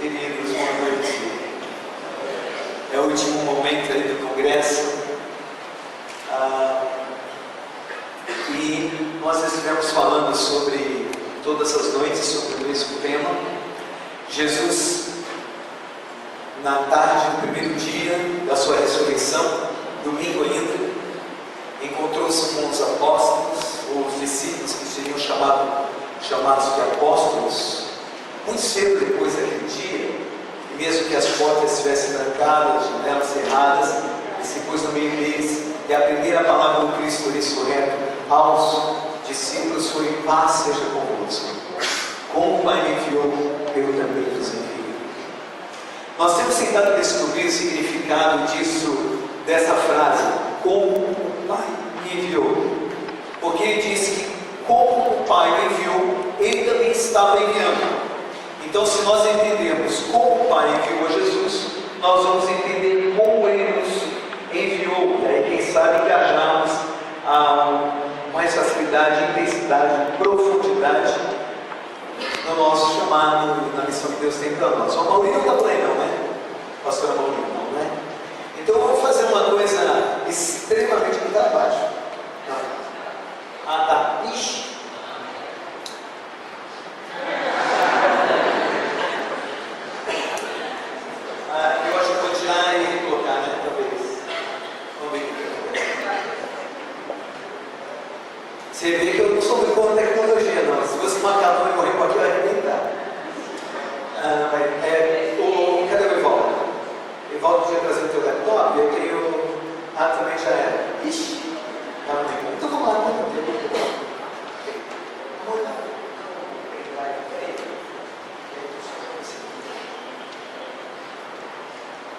Queridos, boa noite. É o último momento aí do congresso. E nós estivemos falando sobre, todas as noites, sobre o mesmo tema. Jesus, na tarde do primeiro dia da sua ressurreição, domingo ainda, encontrou-se com os apóstolos, os discípulos que seriam chamados de apóstolos, muito cedo depois daquele dia, e mesmo que as portas estivessem trancadas, janelas cerradas, ele se pôs no meio deles, e a primeira palavra do Cristo ressurreto aos discípulos foi: paz seja convosco. Como o Pai me enviou, eu também vos envio. Nós temos tentado descobrir o significado dessa frase, como o Pai me enviou. Porque ele disse que como o Pai me enviou, ele também estava enviando. Então, se nós entendemos como o Pai enviou a Jesus, nós vamos entender como ele nos enviou. E aí, quem sabe, engajarmos a mais facilidade, intensidade, profundidade no nosso chamado, na missão que Deus tem para nós. O Maurício está por aí, não, né? Pastor Maurício, não, né? Então, eu vou fazer uma coisa extremamente muito abaixo. Ah, tá. Ixi. Eu acho que vou tirar e colocar, né? Talvez. Vamos ver aqui. Você vê que eu não sou muito bom na tecnologia, não. Se fosse uma calma e correr por aqui, eu ia arrebentar. Cadê o Evaldo? Evaldo tinha trazido o teu laptop, eu tenho. Também já era. Ixi. Então vamos lá, vamos lá.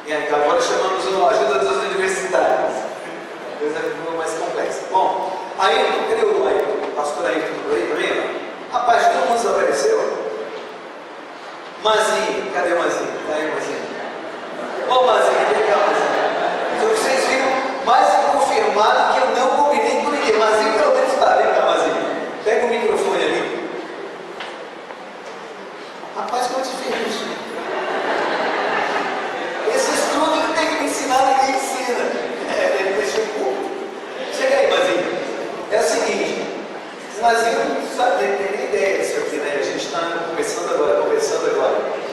E aí, agora chamamos a ajuda dos universitários. A coisa ficou mais complexa. Bom, Ayrton, cadê o Ayrton? Pastor Ayrton, tudo aí também? Rapaz, todo mundo desapareceu? Mazinho, cadê o Mazinho? Tá aí, Mazinho. Ô Mazinho, vem cá, Mazinho. Então vocês viram mais confirmado que eu não combinei com ninguém. Mazinho pelo menos está, vem cá, Mazinho. Pega o microfone ali. Rapaz, como é diferente. Esse estudo não tem que me ensinar, ninguém ensina. Ele deixou um pouco. Chega aí, Mazinho. É o seguinte, Mazinho não sabe, nem tem nem ideia disso aqui, né? A gente está conversando agora.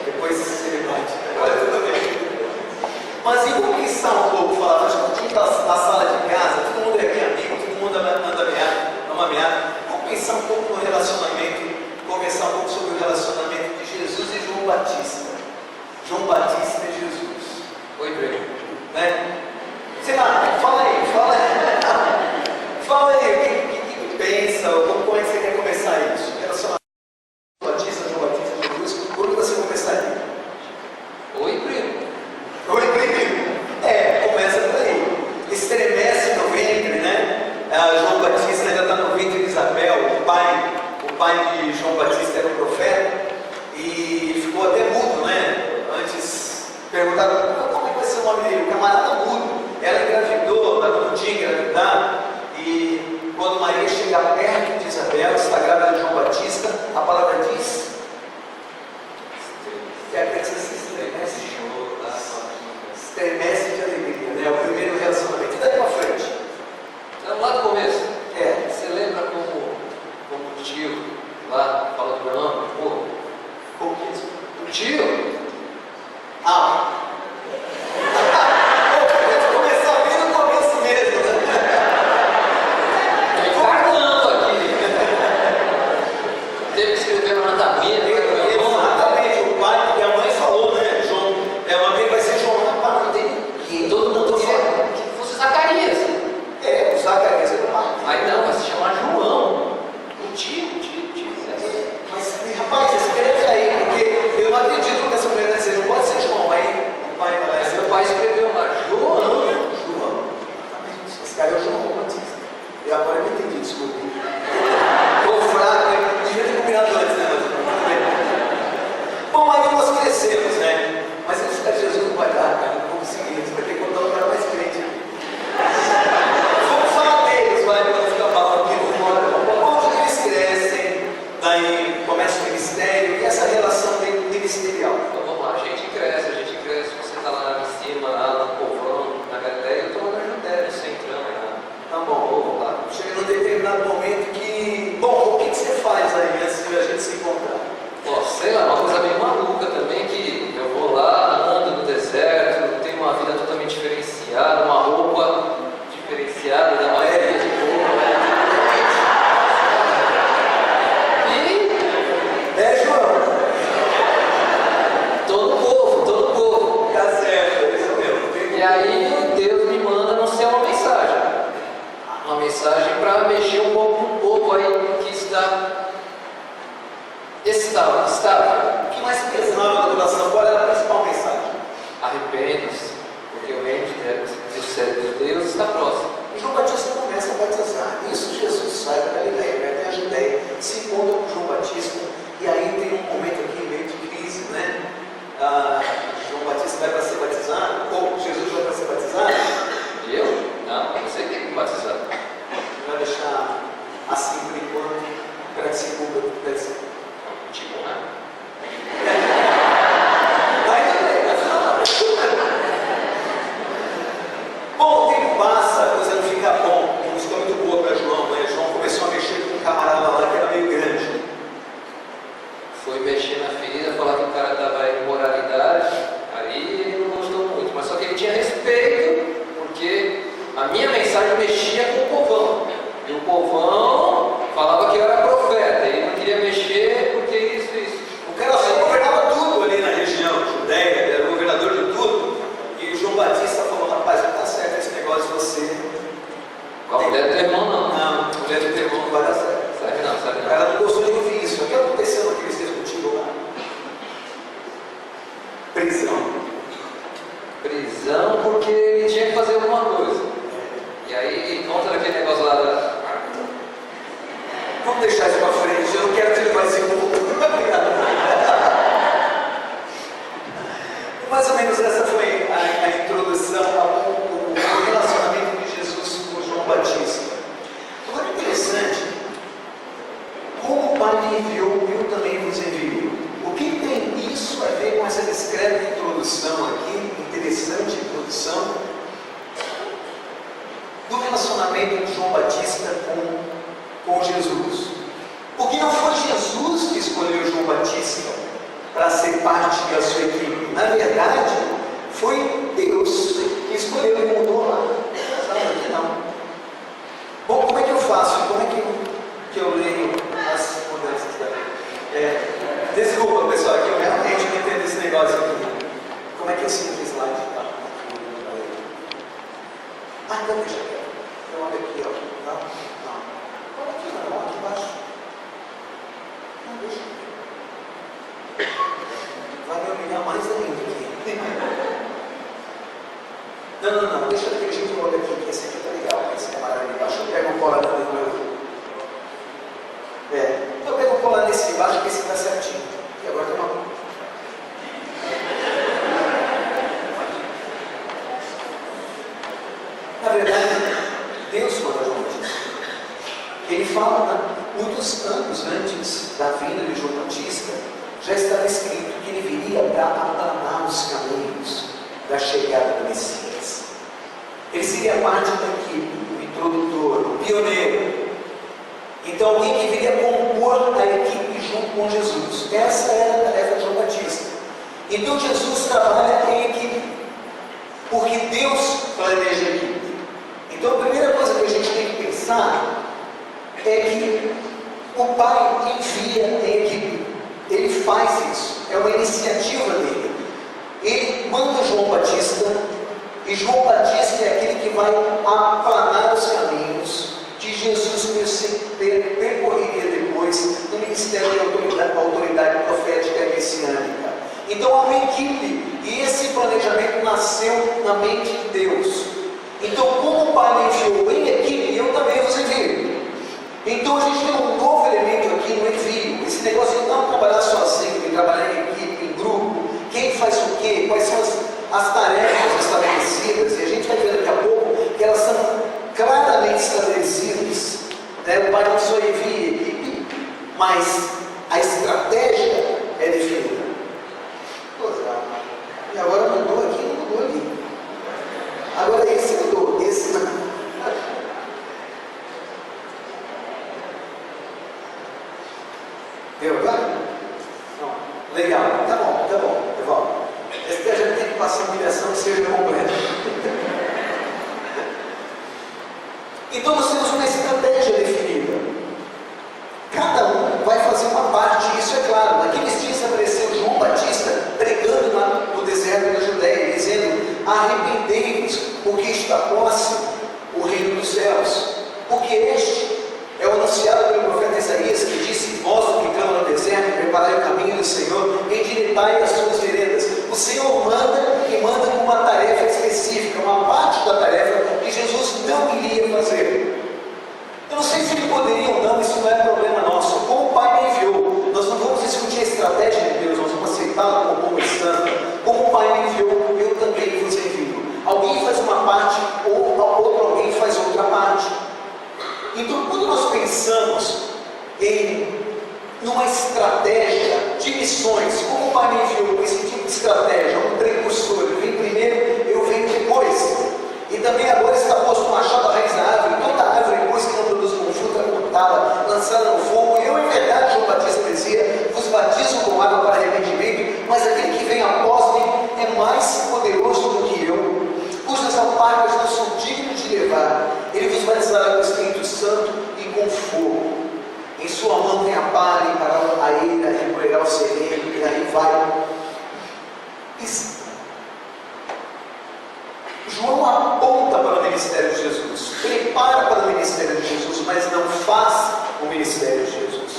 Depois ele bate. Agora tudo bem. Mazinho, vamos pensar um pouco, falar, nós estamos na sala de casa, todo mundo é aqui amigo, todo mundo ama meada. Vamos pensar um pouco no relacionamento, conversar um pouco sobre o relacionamento de Jesus e João Batista. João Batista e Jesus. Oi, Breno. Né? Sei lá, fala aí. Fala aí, o que pensa, como é que você quer começar isso? Relacionamento João Batista, Jesus, como você começaria? Oi, primo. Começa por aí. Estremece no ventre, né? João Batista ainda está no ventre de Isabel, o pai de João Batista era um profeta, e ficou até mudo, né? Antes perguntaram, como é que vai ser o nome dele? O camarada mudo. Ela engravidou, ela não podia engravidar, e quando Maria chega perto de Isabel, está grávida de João Batista, a palavra diz que a criança se estremece de alegria, né? É o primeiro relacionamento. E daí para frente? Lá no começo. Você lembra como o tio lá falou do meu nome? Como que é isso? O tio? Começar bem no começo mesmo, né? Cargando aqui. Teve que escrever no mandamento. Exatamente, o pai e a mãe falou, né? João, uma vez vai ser João, rapaz, não tem ninguém. Todo mundo fala que fosse Zacarias. O Zacarias é do pai. Mas não, vai se chamar João. O tio. Mas, rapaz, escreve aí, porque eu não acredito que essa mulher vai ser, não pode ser João, aí o pai vai ser. Meu pai escreveu lá, João. Esse cara é o João Batista. E agora eu entendi, desculpa. Tô fraco, né? Devia ter combinado antes, né? Bom, aí nós crescemos, né? Mas esse cara de Jesus não vai dar, cara. Não vou conseguir, você vai ter que contar um cara mais crente. Vamos falar deles, vai, quando ficar falando aqui no fora. Bom, eles crescem, daí começa o ministério e essa relação ministerial. Então vamos lá, gente. estava. O que mais se pesava na adoração? Qual era a principal mensagem? Arrependa-se, porque o reino de Deus está próximo. E João Batista começa a batizar. Isso Jesus sai da Galileia, vai até a Judeia, se encontra com João Batista, e aí tem um momento aqui meio de crise, né? João Batista vai para ser batizado, ou Jesus vai para ser batizado. Eu? Não, você tem que batizar. Vai deixar assim por enquanto, para que se cumpra o que deve ser. Tipo, né? Bom, o tempo passa, a coisa não fica bom. Não ficou muito boa para João, né? João começou a mexer com um camarada lá que era meio grande. Foi mexer na ferida, falar que o cara estava em moralidade, aí ele não gostou muito. Mas só que ele tinha respeito, porque a minha mensagem mexia com o povão. E o povão falava que eu era profeta, ele não queria mexer porque isso. O cara só governava tudo ali na região, Judeia, ele era governador de tudo. E o João Batista falou: rapaz, não está certo esse negócio de você. Com a mulher do teu irmão, não. Não, a mulher do teu irmão não vai dar certo. Sabe não, sabe O não. cara não gostou de ouvir isso. O que aconteceu naqueles dias contigo lá? Prisão porque ele tinha que fazer alguma coisa. E aí, conta daquele negócio lá da... Vamos deixar isso para frente, eu não quero te levar esse mundo. Mais ou menos essa foi a introdução ao relacionamento de Jesus com João Batista. Agora é interessante, como o Pai me enviou, eu também vos envio. O que tem isso a ver com essa discreta introdução aqui, interessante introdução, do relacionamento de João Batista com Jesus? Porque não foi Jesus que escolheu João Batista para ser parte da sua equipe. Na verdade, foi Deus que escolheu e mudou lá. Não. Bom, como é que eu faço? Como é que eu leio as mudanças daqui? Desculpa, pessoal, que eu realmente não entendo esse negócio aqui. Como é que eu sinto o slide? Então deixa aqui. Eu olho aqui, ó. Não. Olha aqui, não. Aqui embaixo. Não, deixa aqui. Vai me humilhar mais ainda aqui. Não. Deixa aqui, a gente olha aqui, que esse aqui tá legal. Esse camarada ali embaixo. Eu pego o colar dentro do meu. Eu pego o colar nesse de baixo, que esse tá certinho. E agora tem uma. Na verdade, Deus manda João Batista. Ele fala, muitos anos antes da vinda de João Batista, já estava escrito que ele viria para aplanar os caminhos da chegada do Messias. Ele seria parte da equipe, o introdutor, o pioneiro. Então, alguém que viria compor a equipe junto com Jesus. Essa era a tarefa de João Batista. Então, Jesus trabalha em equipe, porque Deus planeja a equipe. Então, a primeira coisa que a gente tem que pensar é que o Pai envia em equipe. Ele faz isso, é uma iniciativa dele. Ele manda João Batista, e João Batista é aquele que vai aplanar os caminhos de Jesus percorreria depois no ministério de autoridade profética e messiânica. Então há uma equipe, e esse planejamento nasceu na mente de Deus. Então, como o Pai me enviou em equipe, eu também vos envio. Então a gente tem um novo elemento aqui no envio. Esse negócio de não trabalhar sozinho, de trabalhar em equipe, em grupo, quem faz o quê, quais são as tarefas estabelecidas, e a gente vai ver daqui a pouco que elas são claramente estabelecidas. O Pai não só envia equipe, mas a estratégia é definida. E agora mudou aqui, não mudou ali. Agora esse mudou, esse não. Deu agora? Não. Legal, tá bom, eu volto. Esse a gente tem que passar uma direção que seja completa. Então nós temos uma estratégia definida. Cada um vai fazer uma parte, isso é claro. Naqueles dias apareceu João Batista pregando lá no deserto da Judéia, dizendo: arrependei-vos, porque está próximo o reino dos céus. Porque este é o anunciado pelo profeta Isaías, que disse: vós que clamam no deserto, preparai o endireitai as suas veredas. O Senhor manda e manda com uma tarefa específica, uma parte da tarefa que Jesus não iria fazer. Eu não sei se ele poderia ou não, isso não é problema nosso. Como o Pai me enviou, nós não vamos discutir a estratégia de Deus, nós vamos aceitá-la como boa e santa. Como o Pai me enviou, eu também vos envio. Alguém faz uma parte, ou outro alguém faz outra parte. Então, quando nós pensamos em numa estratégia de missões, como o Pai me enviou, esse tipo de estratégia, um precursor, ele vem primeiro, eu venho depois. E também agora está posto um machado à raiz da árvore, toda árvore depois que não produz com fruta é cortada, lançada no fogo. Eu, em verdade, João Batista dizia, vos batizo com água para arrependimento, mas aquele que vem após mim é mais poderoso do que eu, cujas alpargas não sou digno de levar. Ele vos batizará com o Espírito Santo e com fogo. Em sua mão tem a palha, e para a eira, recolherá o sereno, e aí vai. João aponta para o ministério de Jesus, prepara para o ministério de Jesus, mas não faz o ministério de Jesus.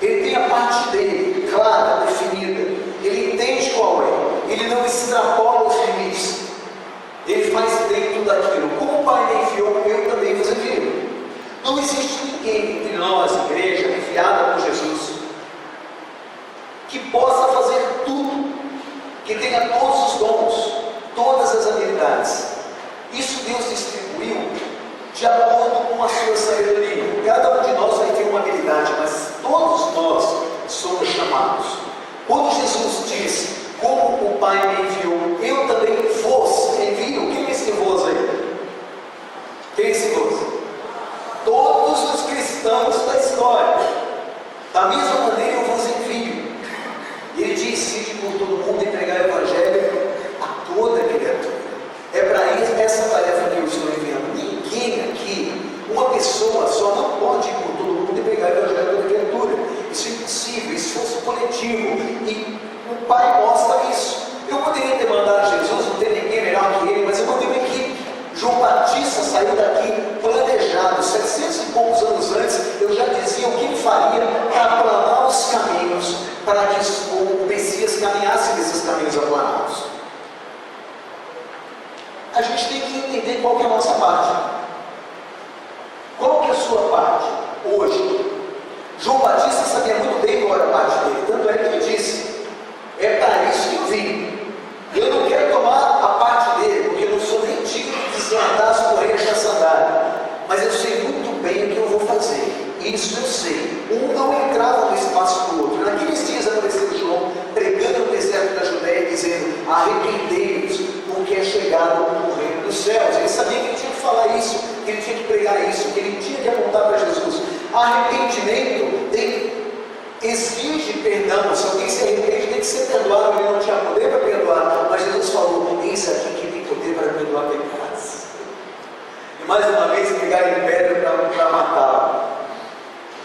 Ele tem a parte dele, clara, definida, ele entende qual é, ele não extrapola os limites, ele faz dentro daquilo. Como o Pai me enviou, eu também vos envio. Não existe ninguém entre nós, igreja, enviada por Jesus, que possa fazer tudo, que tenha todos os dons, todas as habilidades. Isso Deus distribuiu de acordo com a sua sabedoria. Cada um de nós vai ter uma habilidade, mas todos nós somos chamados. Quando Jesus disse, como o Pai me enviou, eu também vos envio. Quem é esse vos aí? Quem é esse vos? Todos os cristãos da história. Da mesma maneira eu vos envio. E ele diz, ide por todo mundo e pregar o Evangelho a toda criatura. É para essa tarefa que eu estou enviando. Ninguém aqui, uma pessoa só não pode ir por todo mundo e pregar o Evangelho a toda criatura. Isso é impossível, esforço coletivo. E o Pai mostra isso. Eu poderia ter mandado Jesus, não tem ninguém melhor que ele, mas eu mandei uma equipe. João Batista saiu daqui planejado, 700 e poucos anos antes, eu já dizia o que ele faria para aplanar os caminhos, para que o Messias caminhasse nesses caminhos aplanados. A gente tem que entender qual que é a nossa parte. Qual que é a sua parte hoje? João Batista sabia muito bem qual era a parte dele, tanto é que ele disse, é para isso que eu vim. Eu não quero tomar a parte dele, porque eu não sou nem digno de desatar as correias da sandália, mas eu sei muito bem o que eu vou fazer. Isso eu sei. Um não entrava no espaço do outro. Naqueles dias apareceu João pregando no deserto da Judéia, dizendo, arrependei-vos, porque é chegado o reino dos céus. Ele sabia que ele tinha que falar isso, que ele tinha que pregar isso, que ele tinha que apontar para Jesus. Arrependimento exige perdão. Se alguém se arrepende, tem que ser perdoado. Ele não tinha poder para perdoar, mas Jesus falou, eis aqui que tem poder para perdoar pecados. E mais uma vez pegar em pedra para matá-lo.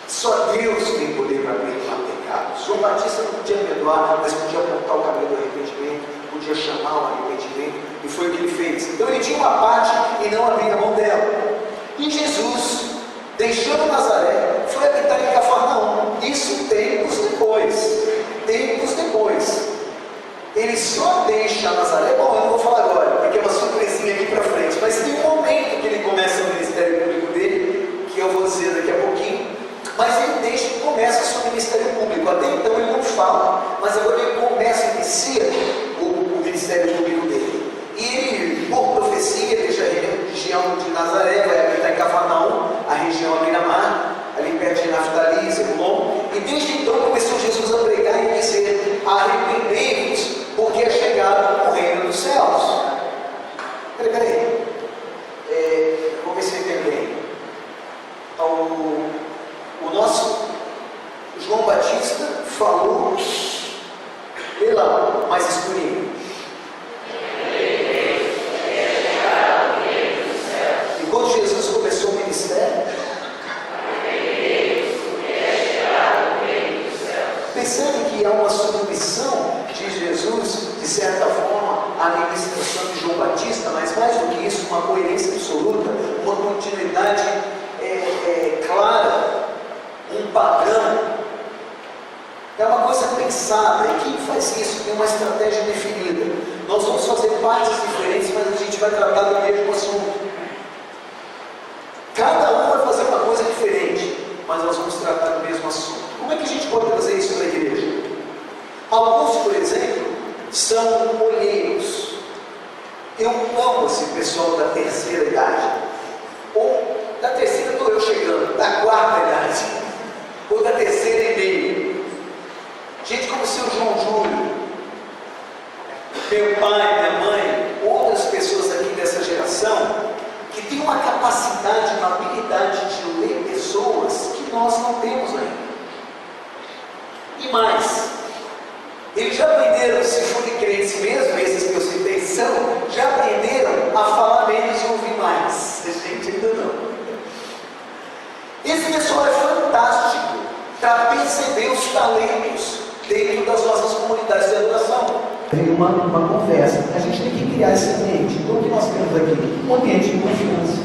Só Deus tem poder para perdoar pecados. João Batista não podia perdoar, mas podia apontar o caminho do arrependimento, podia chamar o arrependimento, e foi o que ele fez. Então ele tinha uma parte e não abria a mão dela. E Jesus, deixando Nazaré, foi habitar em Cafarnaum. Isso tempos depois. Tempos depois. Ele só deixa Nazaré. Bom, eu não vou falar agora, porque é uma surpresinha aqui para frente. Mas tem um momento que ele começa o ministério público dele, que eu vou dizer daqui a pouquinho. Mas ele deixa e começa o seu ministério público. Até então ele não fala, mas agora ele começa, inicia o ministério público dele. E ele, por profecia, deixa a região de Nazaré, vai habitar em Cafarnaum, a região à beira-mar, ali perto de Naftali, Zebulon. E desde então começou Jesus a pregar e dizer, arrependei-vos, porque é chegado o reino dos céus. Peraí. Vou ver se eu entendo bem. O nosso João Batista falou, lê lá, mais escurinho. E quando Jesus começou o ministério, percebe que há uma submissão de Jesus, de certa forma, à ministração de João Batista, mas mais do que isso, uma coerência absoluta, uma continuidade clara, um padrão. É uma coisa bem pensada. A equipe faz isso, tem uma estratégia definida. Nós vamos fazer partes diferentes, mas a gente vai tratar do mesmo assunto. Cada um vai fazer uma coisa diferente, mas nós vamos tratar do mesmo assunto. Como é que a gente pode fazer isso na igreja? Alguns, por exemplo, são olheiros. Eu amo esse pessoal da terceira idade. Ou da terceira estou eu chegando, da quarta idade. Ou da terceira e meia. Gente como o seu João Júlio, meu pai, minha mãe, outras pessoas aqui dessa geração, que tem uma capacidade, uma habilidade de ler pessoas que nós não temos ainda. E mais, eles já aprenderam, se forem crentes mesmo, esses que eu citei são, já aprenderam a falar menos e ouvir mais. A gente ainda não. Esse pessoal é fantástico para perceber os talentos dentro das nossas comunidades de adoração. Tem uma conversa. A gente tem que criar esse ambiente. Então o que nós temos aqui? Um ambiente de confiança.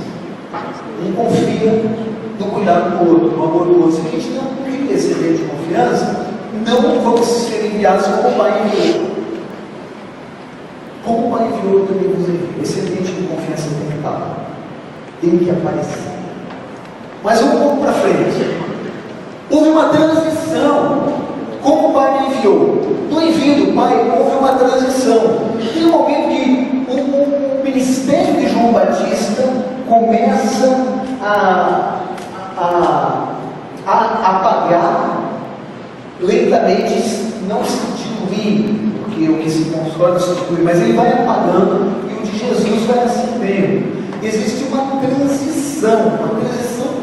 Um confia no cuidado do outro, no amor do outro. Se a gente não cria esse ambiente de confiança, não vamos ser enviados como o Pai enviou. Como o Pai enviou, também nos envia. Esse ambiente de confiança tem que estar. Tem que aparecer. Mas vamos um pouco para frente. Houve uma transição. Como o Pai me enviou. No envio do Pai, houve uma transição. Tem um momento que o ministério de João Batista começa a apagar lentamente, não substituir, porque o que se constrói substitui, mas ele vai apagando e o de Jesus vai acendendo. Existe uma transição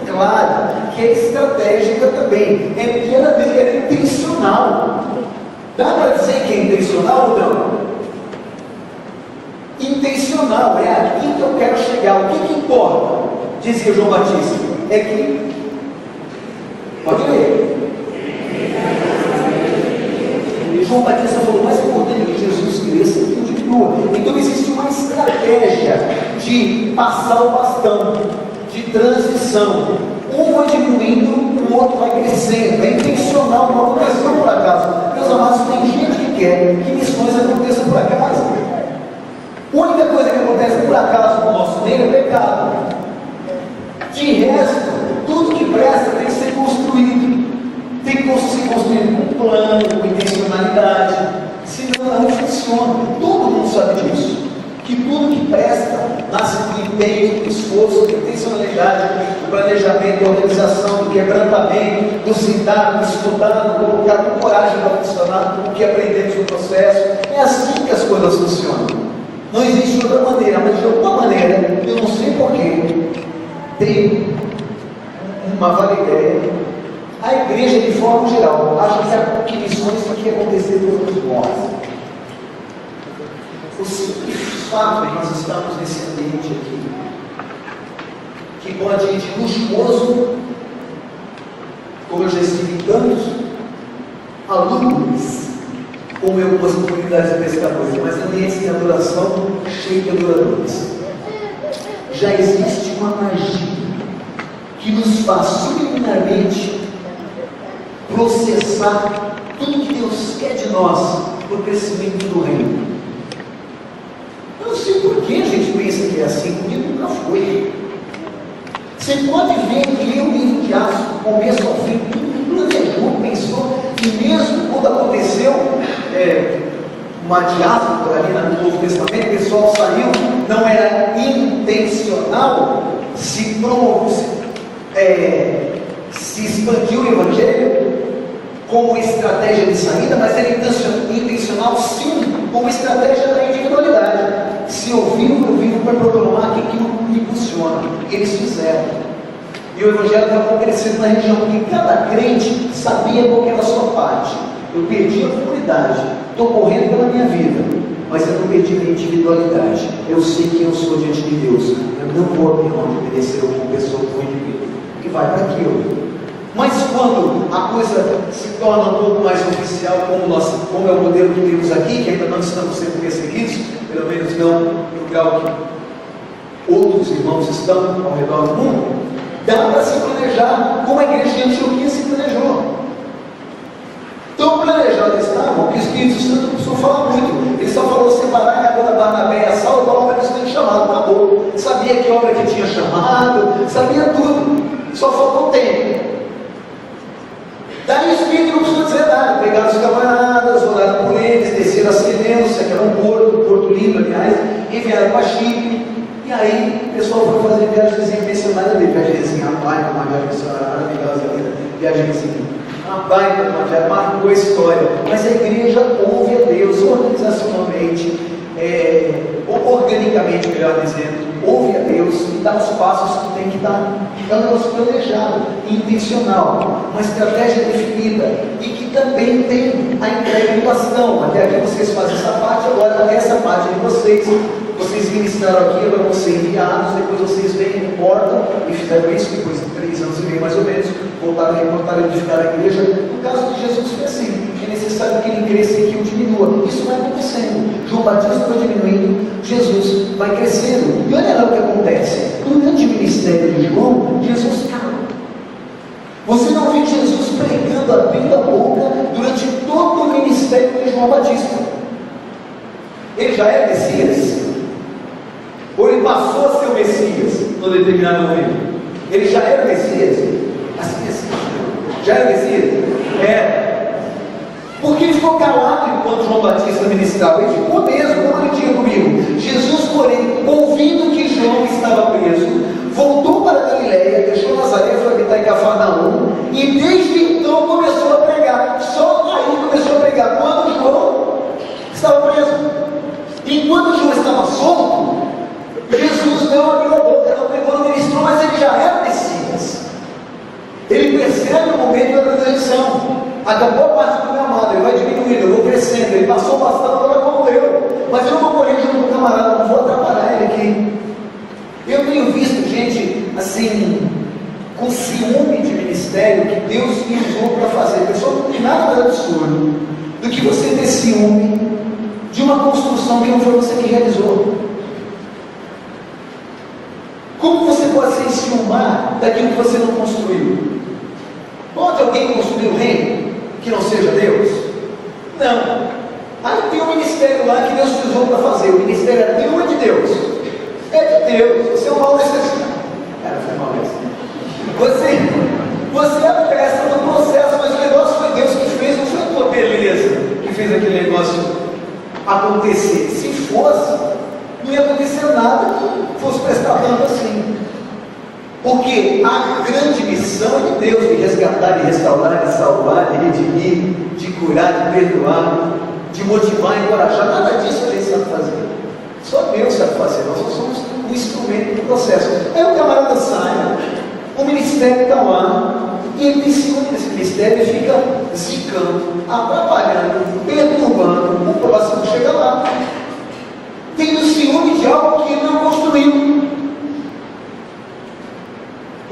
clara, que é estratégica também, é intencional. Dá para dizer que é intencional ou não? Intencional, é aqui que eu quero chegar. O que importa? Dizia João Batista, é que, pode ler. João Batista falou, mais importante que Jesus cresça e que eu diminua. Então existe uma estratégia de passar o bastão, de transição. Um vai diminuindo, o outro vai crescendo. É intencional, não acontece por acaso. Meus amados, tem gente que quer que missões aconteçam por acaso. A única coisa que acontece por acaso no nosso meio é pecado. De resto, tudo que presta tem que ser construído. Tem que ser construído com plano, com intencionalidade. Senão não funciona. Todo mundo sabe disso. Que tudo que presta nasce do empenho, do esforço, da intencionalidade, do planejamento, da organização, do quebrantamento, do sentar, do estudar, do colocar com coragem para funcionar, do que aprendemos no processo. É assim que as coisas funcionam. Não existe outra maneira, mas de alguma maneira, eu não sei porquê, tem uma vaga ideia. A igreja, de forma geral, acha que missões têm que acontecer todos nós. O simples fato de nós estarmos nesse ambiente aqui, que pode ir de luxuoso, como eu já estive em tantos, a lúgubres, como em algumas comunidades de pescadores, mas ambientes de adoração cheios de adoradores. Já existe uma magia que nos faz subliminarmente processar tudo que Deus quer de nós para o crescimento do reino. Eu não sei por que a gente pensa que é assim, porque nunca foi. Você pode ver que eu, livro de Atos, do começo ao fim, tudo planejou, pensou, e mesmo quando aconteceu uma diáspora ali no Novo Testamento, o pessoal saiu, não era intencional, se expandiu o Evangelho como estratégia de saída, mas era intencional sim, como estratégia da individualidade. Se ouviram para proclamar que aquilo impulsiona. Eles fizeram. E o Evangelho estava crescendo na região, porque cada crente sabia qual era a sua parte. Eu perdi a comunidade, estou correndo pela minha vida, mas eu não perdi a minha individualidade. Eu sei quem eu sou diante de Deus. Eu não vou abrir mão de obedecer uma pessoa com indivíduo, que vai para aquilo. Mas quando a coisa se torna um pouco mais oficial, como é o modelo que temos aqui, que ainda não estamos sendo perseguidos, pelo menos não no grau que outros irmãos estão ao redor do mundo, dá para se planejar como a igreja de Antioquia se planejou. Então, aleijado estavam, que o Espírito Santo não precisou falar muito. Ele só falou separar agora Barnabé e Saulo para a obra que eles tinham chamado. Acabou. Sabia que obra que tinha chamado, sabia tudo. Só faltou tempo. Daí o Espírito não precisou dizer nada. Pegaram os camaradas, oraram por eles, desceram a Seleucia, que era um porto lindo, aliás, enviaram para Chipre. E aí o pessoal foi fazer viagemzinha missionária ali, viagemzinha, uma viagem missionária maravilhosa ali, viagemzinha. Uma viagem, marcou a história. Mas a igreja ouve a Deus organizacionalmente, organicamente, melhor dizendo, ouve a Deus e dá os passos que tem que dar. É um negócio planejado, intencional, uma estratégia definida e que também tem a entrega do bastão. Até aqui vocês fazem essa parte, agora essa parte de vocês ministraram aqui, agora vão ser enviados, depois vocês vêm, importam e fizeram isso depois de 3 anos e meio mais ou menos, voltaram a edificar a igreja. No caso de Jesus foi assim, é necessário que ele cresça e que o diminua. Isso vai acontecendo. João Batista vai diminuindo, Jesus vai crescendo. E olha lá o que acontece. Durante o ministério de João, Jesus cala. Você não vê Jesus pregando, abrindo a boca durante todo o ministério de João Batista. Ele já é Messias? Ou ele passou a ser o Messias no determinado momento? Ele já era Messias? Assim, já era Messias? Porque ele ficou calado enquanto João Batista ministrava. Ele ficou mesmo, como ele tinha comigo. Jesus, porém, ouvindo que João estava preso, voltou para Galiléia, deixou Nazaré, foi habitar em Cafarnaum, e desde então começou a pregar. Só aí começou a pregar quando João estava preso. Enquanto João estava solto, Jesus não abriu a boca, não pregou, não ministrou, mas ele já era Messias. Ele percebe o momento da transição. Acabou a parte do meu amado, ele vai diminuindo, eu vou crescendo. Ele passou bastante, agora como eu. Mas eu vou correr junto com o camarada, não vou atrapalhar ele aqui. Eu tenho visto gente assim, com ciúme de ministério que Deus me usou para fazer. Pessoal, não tem nada mais absurdo do que você ter ciúme de uma construção que não foi você que realizou. Como você pode se enciumar daquilo que você não construiu? Pode alguém construir o reino que não seja Deus? Não. Aí tem um ministério lá que Deus te usou para fazer. O ministério é teu ou é de Deus? É de Deus. Você é um mau necessitado. Cara, foi mal Você é peça do processo, mas o negócio foi Deus que fez, não foi a tua beleza que fez aquele negócio acontecer. Se fosse, não ia acontecer nada que fosse prestar tanto assim. Porque a grande missão é de Deus, de resgatar, de restaurar, de salvar, de redimir, de curar, de perdoar, de motivar, encorajar. Nada disso a gente sabe fazer. Só Deus sabe fazer. Nós só somos um instrumento do processo. Aí o camarada sai, o ministério está lá, e ele tem ciúme desse ministério e fica zicando, atrapalhando, perturbando o próximo que chega lá. Tendo ciúme de algo que ele não construiu.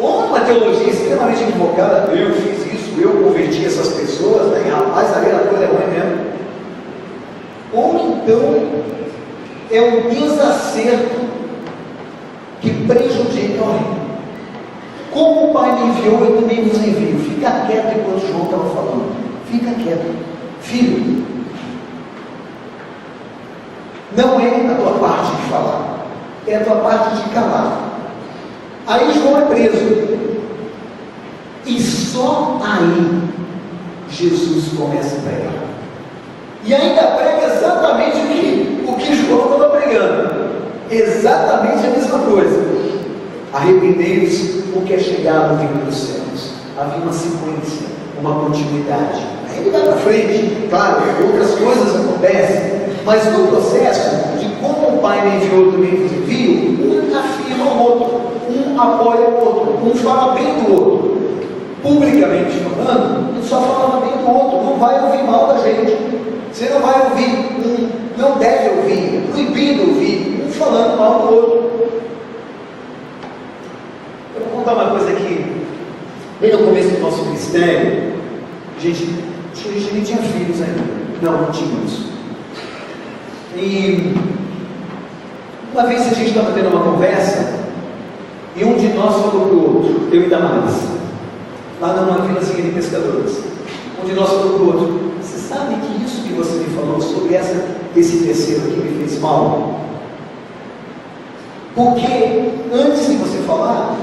Ou uma teologia extremamente equivocada, eu fiz isso, eu converti essas pessoas, né? Rapaz, ali a coisa é ruim mesmo. Ou então é um desacerto que prejudica o reino. Como o Pai me enviou, eu também vos envio. Fica quieto enquanto João estava falando. Fica quieto. Filho, não é a tua parte de falar, é a tua parte de calar. Aí João é preso. E só aí Jesus começa a pregar. E ainda prega exatamente o que João estava pregando. Exatamente a mesma coisa. Arrependei-vos, porque é chegado o reino dos céus. Havia uma sequência, uma continuidade. Aí ele vai para frente, claro, outras coisas acontecem, mas no processo de como o Pai me enviou também vos envio, um afirma o outro, um apoia o outro, um fala bem do outro. Publicamente falando, um só falava bem do outro, não vai ouvir mal da gente. Você não vai ouvir, não deve ouvir, é proibido ouvir, um falando mal do outro. Eu vou contar uma coisa aqui. Bem no começo do nosso ministério, a gente nem tinha filhos ainda. Não tínhamos. E uma vez a gente estava tendo uma conversa, e um de nós falou para o outro, eu e Damares, lá numa vilazinha de pescadores. Um de nós falou para o outro, você sabe que isso que você me falou sobre esse terceiro aqui me fez mal? Porque antes de você falar,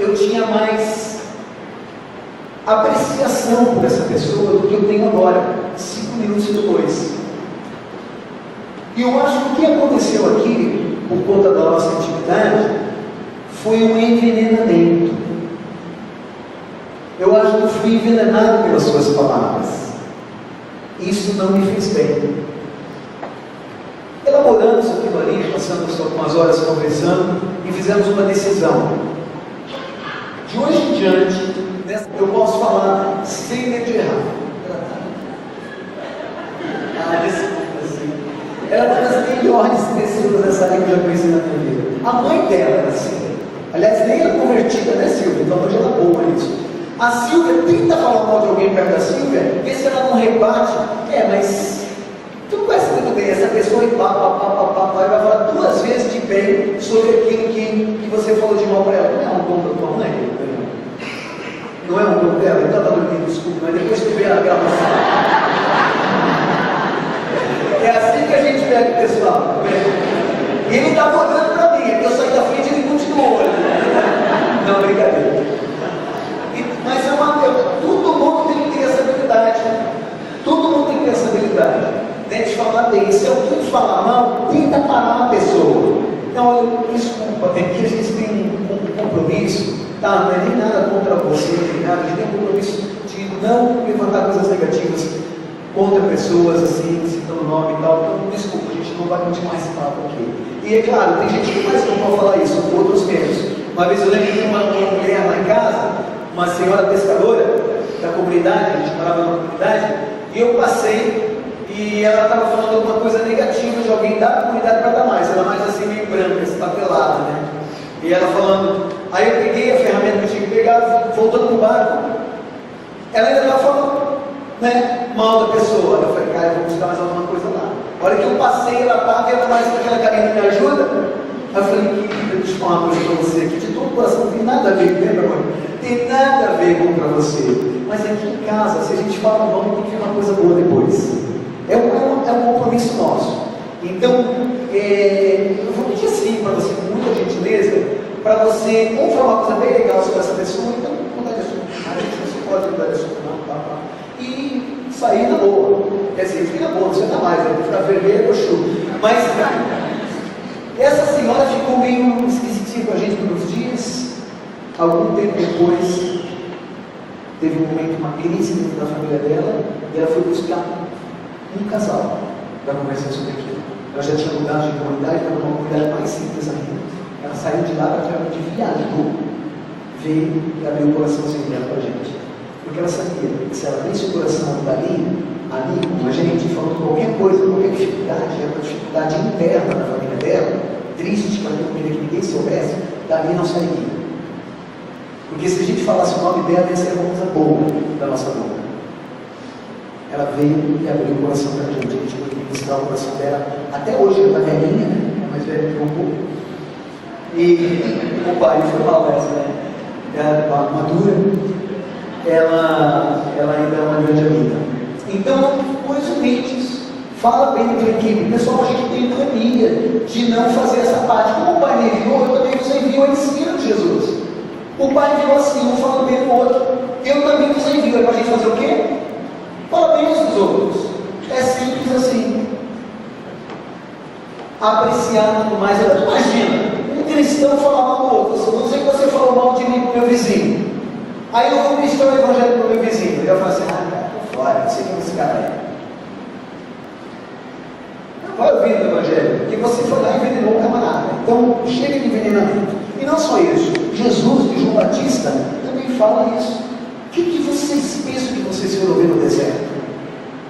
eu tinha mais apreciação por essa pessoa do que eu tenho agora, 5 minutos depois. E eu acho que o que aconteceu aqui, por conta da nossa intimidade, foi um envenenamento. Eu acho que eu fui envenenado pelas suas palavras. Isso não me fez bem. Elaboramos aquilo ali, passamos algumas horas conversando e fizemos uma decisão. De hoje em diante, eu posso falar sem medo de errar. Ela é uma das melhores pessoas dessa área que eu já conheci na minha vida. A mãe dela era assim. Aliás, nem era convertida, né, Silvia? Então hoje ela é boa nisso. A Silvia tenta falar mal de alguém perto da Silvia, vê se ela não rebate. Mas tu conhece muito bem essa pessoa e vai falar 2 vezes de bem sobre aquilo que você falou de mal para ela. Não é um dom da tua mãe? Não é um dom dela? Então tá dormindo, desculpa, mas depois tu vê a gravação. É assim que a gente pega o pessoal. E ele estava olhando para mim, eu saí da frente e ele continuou olhando. Não, brincadeira. Mas todo mundo tem que ter essa habilidade. Todo mundo tem que ter essa habilidade. De falar bem. Se alguém falar mal, tenta parar a pessoa. Não, olha, desculpa, é que a gente tem um compromisso, tá? Não é nem nada contra você, nem nada, a gente tem um compromisso de não levantar coisas negativas contra pessoas assim, citando o nome e tal. Então, desculpa, a gente não vai continuar esse papo aqui. E é claro, tem gente que mais não pode falar isso, outros menos. Uma vez eu lembro que uma mulher lá em casa, uma senhora pescadora da comunidade, a gente morava na comunidade, e eu passei e ela estava falando alguma coisa negativa de alguém da comunidade para dar mais. Ela mais assim, meio branca, estapelada, né? E ela falando, aí eu peguei a ferramenta que eu tinha que pegar, voltando no barco, ela ainda estava falando, né, mal da pessoa. Eu falei, cara, eu vou buscar mais alguma coisa lá. A hora que eu passei, ela estava e ela mais com aquela carinha, me ajuda? Aí eu falei, querida, deixa eu falar uma coisa para você aqui, de todo o coração, não tem nada a ver, lembra, amor? Tem nada a ver com para você. Mas aqui em casa, se a gente fala mal, tem que vir uma coisa boa depois. É um compromisso nosso. Então, eu vou pedir assim para você, com muita gentileza, para você ou falar uma coisa bem legal sobre essa pessoa, então mudar de assunto. A gente não pode mudar de assunto, não, tá? E sair na boa. Quer dizer, fica na boa, não senta mais, vai ficar vermelho ou chuva. Mas essa senhora ficou meio esquisitinha com a gente por uns dias. Algum tempo depois, teve um momento, uma crise dentro da família dela, e ela foi buscar um casal para conversar sobre aquilo. Ela já tinha mudado de comunidade, para uma comunidade mais simples ainda. Ela saiu de lá, praticamente viajou, veio e abriu o coraçãozinho dela para a gente. Porque ela sabia que se ela abrisse o coração ali com a gente, falando qualquer coisa, qualquer dificuldade, uma dificuldade interna da família dela, triste, para que ninguém soubesse, dali não sairia. Porque se a gente falasse o nome dela, ia ser uma coisa boa da nossa boca. Ela veio e abriu o coração para a gente foi buscar o coração dela. Até hoje ela está velhinha, né? Mais velha que o pouco. E o pai foi mal essa, né? Ela madura, ela ainda é uma grande amiga. Então, coisas humildes. Fala bem da tua equipe. Pessoal, a gente tem mania de não fazer essa parte. Como o pai me enviou, eu também vos envio a ensino de Jesus. O pai enviou assim, um fala bem do outro. Eu também vos envio. É para a gente fazer o quê? Fala bem uns dos outros. É simples assim. Apreciar tudo mais. Imagina, um cristão falar mal do outro. Vamos dizer que você falou mal de mim para o meu vizinho. Aí eu vou ministrar o evangelho para o meu vizinho. Ele vai falar assim, cara, tô fora, não sei quem esse cara é. Não vai ouvir o evangelho, porque você foi lá e envenenou o camarada. Então, chega de envenenamento. E não só isso. Jesus de João Batista também fala isso. O que vocês pensam que vocês foram ver no deserto?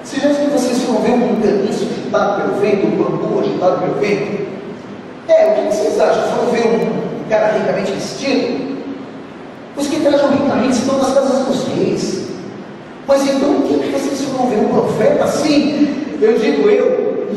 Vocês já que vocês foram ver um caniço agitado pelo vento, um bambu agitado pelo vento? O que vocês acham? Foram ver um cara ricamente vestido? Os que trajam ricamente estão nas casas dos reis. Mas então o que vocês foram ver? Um profeta? Sim, eu digo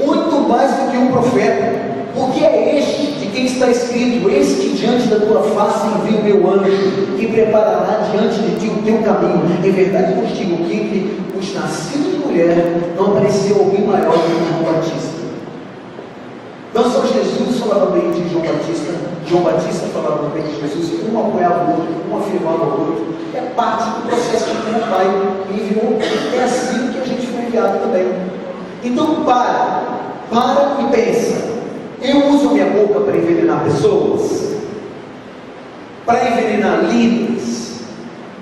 muito mais do que um profeta. Porque é este de quem está escrito: eis que diante da tua face envio o meu anjo, que preparará diante de ti o teu caminho. Em verdade eu vos digo que entre os nascidos de mulher mulher, não apareceu alguém maior do que João Batista. Não só Jesus falava bem de João Batista falava bem de Jesus, um apoiava o outro, um afirmava o outro. É parte do processo de como o Pai me enviou. É assim que a gente foi enviado também. Então para e pensa. Eu uso a minha boca para envenenar pessoas? Para envenenar líderes?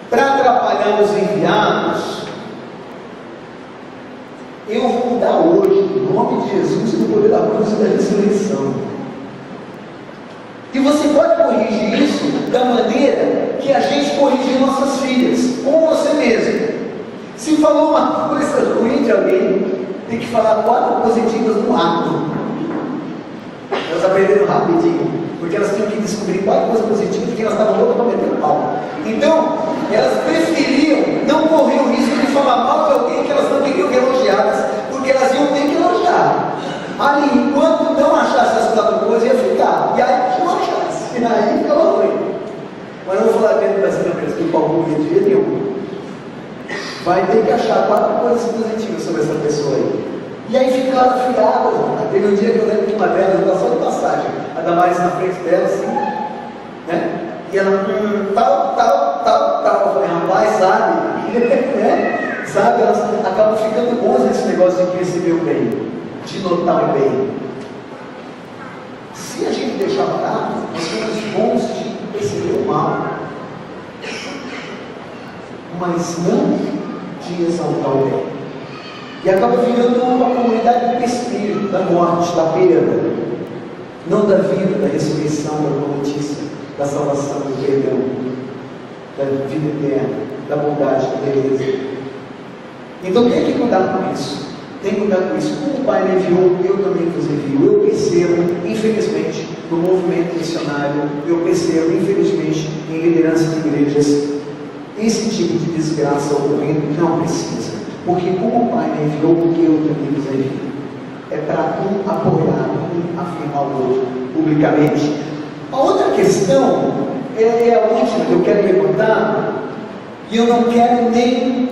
Para atrapalhar os enviados? Eu vou mudar hoje, em nome de Jesus e no poder da cruz e da ressurreição. E você pode corrigir isso da maneira que a gente corrigiu nossas filhas, com você mesmo. Se falou uma coisa ruim de alguém, tem que falar 4 positivas no ato. Elas aprenderam rapidinho, porque elas tinham que descobrir 4 coisas positivas, porque elas estavam loucas para meter o pau. Então, elas preferiam não correr o risco de falar mal de alguém que elas não queriam que elogiadas, porque elas iam ter que elogiar. Ali, enquanto não achasse as 4 coisas, ia ficar. E aí, não achasse. E aí ficava ruim. Mas não vou falar dentro das câmeras que o Paulo não ia de jeito nenhum. Vai ter que achar 4 coisas positivas sobre essa pessoa aí. E aí ficaram afiadas. Teve um dia que eu lembro de uma delas, ela só de passagem, a Damares na frente dela, assim, né? E ela, tal. Eu falei, rapaz, sabe? né? Sabe, elas acabam ficando bons nesse negócio de perceber o bem, de notar o bem. Se a gente deixar barato, nós somos bons de perceber o mal, mas não de exaltar o bem. E acaba virando uma comunidade do espírito, da morte, da perda, não da vida, da ressurreição, da boa notícia, da salvação, do perdão, da vida eterna, da bondade, da beleza. Então tem que cuidar com isso. Tem que cuidar com isso. Como o Pai me enviou, eu também vos envio. Eu percebo, infelizmente, no movimento missionário, eu percebo, infelizmente, em liderança de igrejas, esse tipo de desgraça ocorrendo. Não precisa. Porque como o Pai me enviou, eu também vos envio. É para um apoiar, um afirmar o outro publicamente. A outra questão é a última que eu quero levantar, e eu não quero nem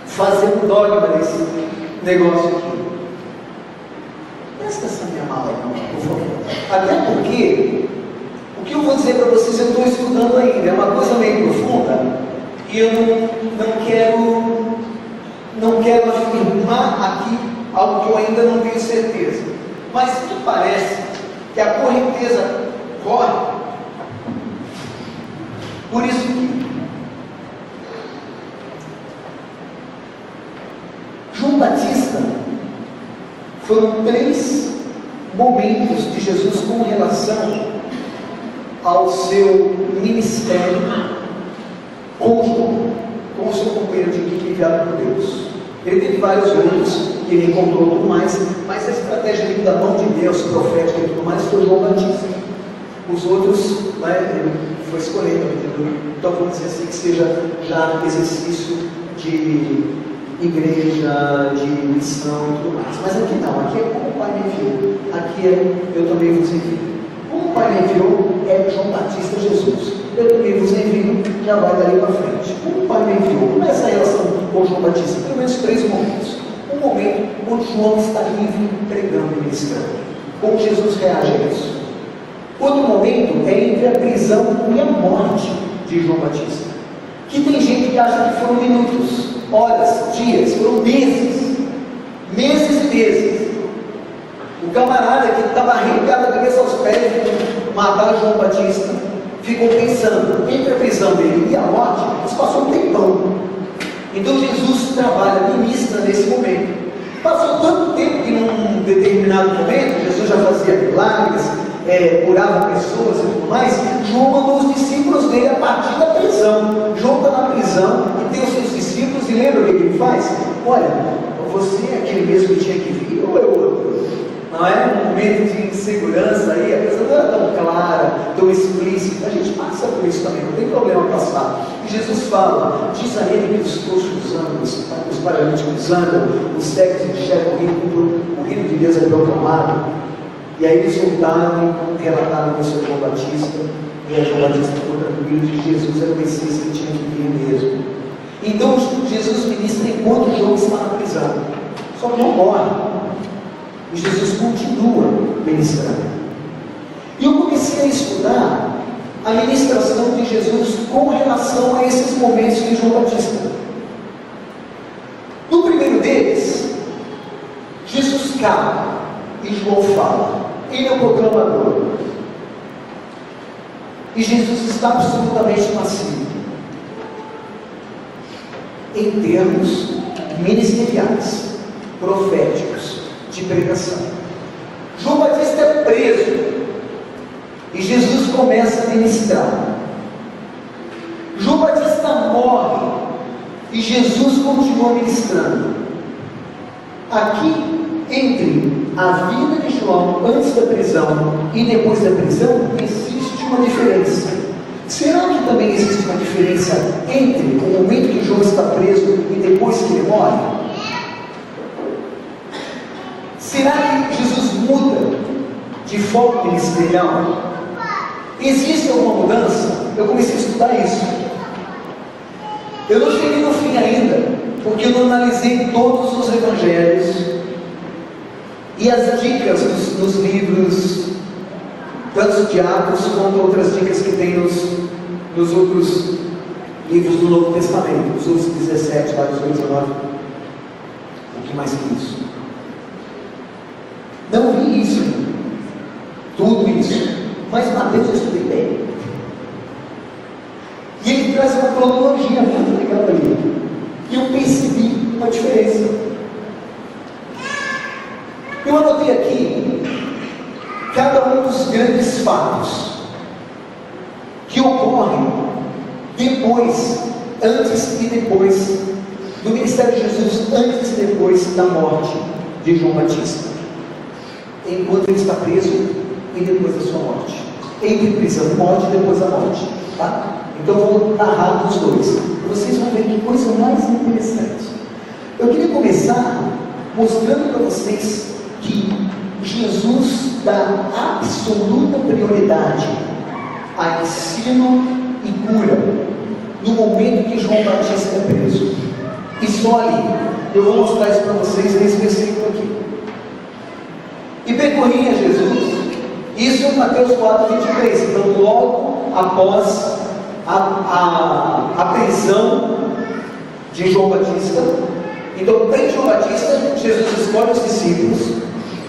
fazer um dogma desse negócio aqui. Presta essa minha mala aí, por favor. Até porque o que eu vou dizer para vocês eu estou estudando ainda, é uma coisa meio profunda, e eu não quero afirmar aqui algo que eu ainda não tenho certeza. Mas me parece que a correnteza corre. Por isso que João Batista foram 3 momentos de Jesus com relação ao seu ministério com o seu companheiro de equipe enviado por Deus. Ele teve vários outros que ele encontrou tudo mais, mas a estratégia da mão de Deus, profética e tudo mais, foi João Batista. Os outros, ele foi escolhendo, entendeu? Então vamos dizer assim, que seja já exercício de igreja, de missão e tudo mais. Mas aqui não, aqui é como o Pai me enviou, aqui é eu também vos envio. Como o Pai me enviou é João Batista Jesus. Eu também vos envio, já vai dali para frente. Como o Pai me enviou, como é essa relação com João Batista? Pelo menos 3 momentos. Um momento onde João está livre, pregando e ministrando. Como Jesus reage a isso? Outro momento é entre a prisão e a morte de João Batista. Que tem gente que acha que foram minutos, horas, dias, foram meses. Meses e meses. O camarada que estava arrepiado da cabeça aos pés de matar João Batista, ficou pensando, entre a prisão dele e a morte, isso passou um tempão. Então Jesus trabalha, ministra nesse momento. Passou tanto tempo que num determinado momento, Jesus já fazia milagres, curava pessoas e tudo mais. João mandou os discípulos dele a partir da prisão. João está na prisão e tem os seus discípulos, e lembra o que ele faz? Olha, você é aquele mesmo que tinha que vir ou é outro? Não é um momento de insegurança aí, a coisa não era tão clara, tão explícita. A gente passa por isso também, não tem problema passar. E Jesus fala, diz a ele que os coxos andam, os paralíticos andam, os cegos enxergam o reino de Deus é proclamado. E aí eles voltaram e relataram isso a João Batista, e a João Batista ficou tranquilo de que Jesus era o Messias que tinha que vir mesmo. Então Jesus ministra enquanto João está na prisão. Só que não morre. E Jesus continua ministrando. E eu comecei a estudar a ministração de Jesus com relação a esses momentos de João Batista. No primeiro deles, Jesus cala e João fala. Ele é o proclamador. E Jesus está absolutamente macio em termos ministeriais, proféticos, de pregação. João Batista é preso e Jesus começa a ministrar. João Batista morre e Jesus continua ministrando. Aqui, entre a vida de João antes da prisão e depois da prisão, existe uma diferença. Será que também existe uma diferença entre o momento que João está preso e depois que ele morre? Será que Jesus muda de foco ministerial? Existe alguma mudança? Eu comecei a estudar isso. Eu não cheguei no fim ainda, porque eu não analisei todos os evangelhos e as dicas nos livros, tanto de Atos quanto outras dicas que tem nos outros livros do Novo Testamento, os outros 17, lá dos 19, o que mais que isso? Não vi isso, tudo isso, mas Mateus eu estudei bem. E ele traz uma cronologia muito legal ali. E eu percebi uma diferença. Eu anotei aqui cada um dos grandes fatos que ocorrem depois, antes e depois do ministério de Jesus, antes e depois da morte de João Batista, enquanto ele está preso e depois da sua morte, entre prisão e morte e depois da morte, tá? Então eu vou narrar os dois, vocês vão ver que coisa mais interessante. Eu queria começar mostrando para vocês que Jesus dá absoluta prioridade a ensino e cura no momento que João Batista é preso. E só ali, eu vou mostrar isso para vocês nesse versículo aqui. E percorria Jesus, isso em Mateus 4:23, então logo após a prisão de João Batista. Então, em João Batista, Jesus escolhe os discípulos,